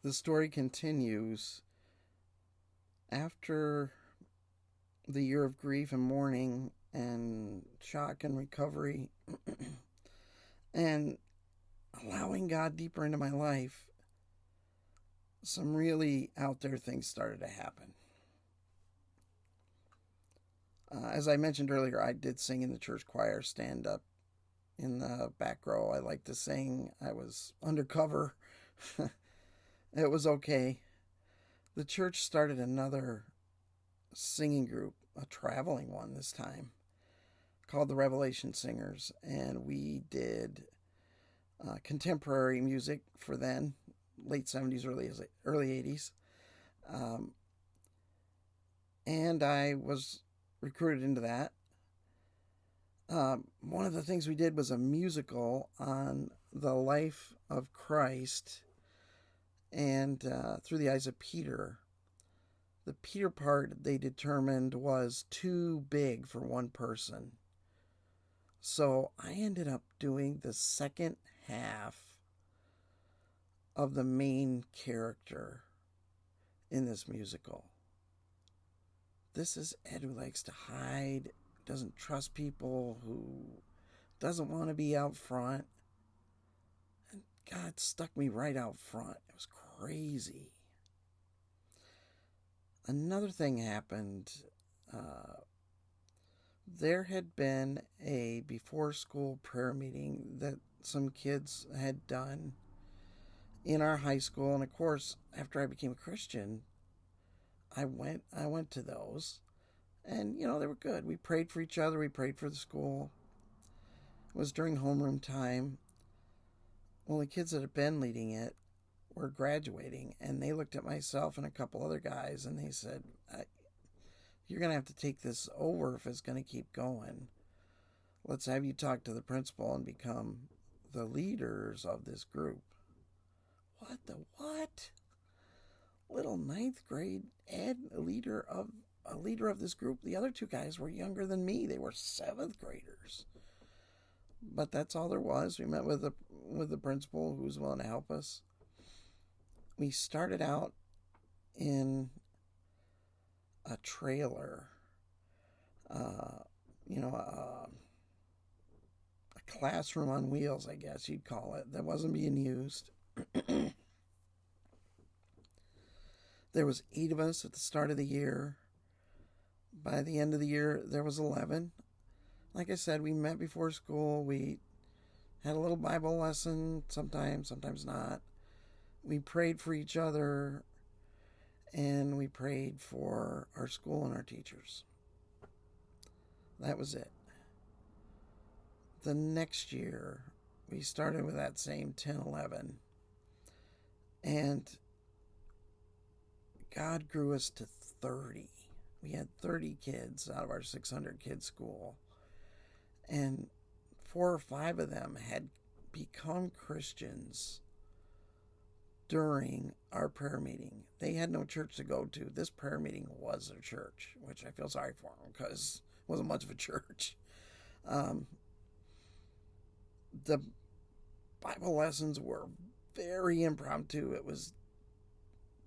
The story continues after the year of grief and mourning and shock and recovery and allowing God deeper into my life. Some really out there things started to happen. As I mentioned earlier, I did sing in the church choir, stand up in the back row. I liked to sing. I was undercover. It was okay. The church started another singing group, a traveling one this time, called the Revelation Singers, and we did contemporary music for then, late 70s, early 80s. Um, and I was recruited into that. One of the things we did was a musical on the life of Christ and through the eyes of Peter. The Peter part they determined was too big for one person. So I ended up doing the second half of the main character in this musical. This is Ed who likes to hide, doesn't trust people, who doesn't want to be out front. And God stuck me right out front. It was crazy. Another thing happened. Uh, there had been a before school prayer meeting that some kids had done in our high school, and of course, after I became a Christian, I went to those, and they were good. We prayed for each other. We prayed for the school. It was during homeroom time. Well, the kids that had been leading it were graduating, and they looked at myself and a couple other guys, and they said, "You're going to have to take this over if it's going to keep going. Let's have you talk to the principal and become the leaders of this group." What the what? Little ninth grade Ed, a leader of this group. The other two guys were younger than me. They were seventh graders. But that's all there was. We met with the principal who was willing to help us. We started out in a trailer, uh, a classroom on wheels, I guess you'd call it, that wasn't being used. There was 8 of us at the start of the year. By the end of the year, there was 11. Like I said, we met before school. We had a little Bible lesson, sometimes not. We prayed for each other, and we prayed for our school and our teachers. That was it. The next year, we started with that same 10, 11. And God grew us to 30. We had 30 kids out of our 600 kid school. And 4 or 5 of them had become Christians during our prayer meeting. They had no church to go to. This prayer meeting was their church, which I feel sorry for them because it wasn't much of a church. Um, the Bible lessons were very impromptu. It was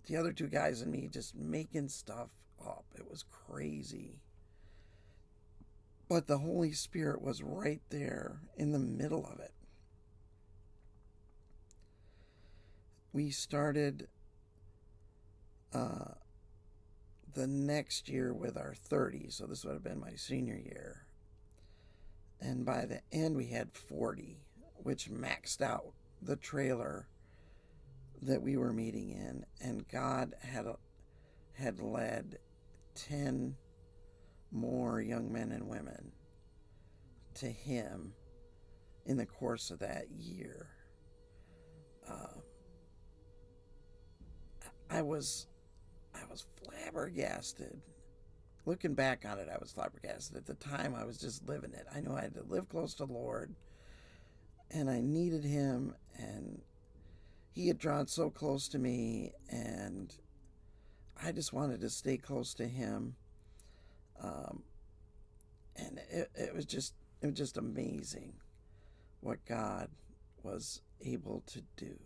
the other 2 guys and me just making stuff up. It was crazy. But the Holy Spirit was right there in the middle of it. We started the next year with our 30, so this would have been my senior year. And by the end, we had 40, which maxed out the trailer that we were meeting in. And God had led 10 more young men and women to Him in the course of that year. I was flabbergasted. Looking back on it, I was flabbergasted. At the time, I was just living it. I knew I had to live close to the Lord, and I needed Him, and He had drawn so close to me, and I just wanted to stay close to Him. And it was just amazing what God was able to do.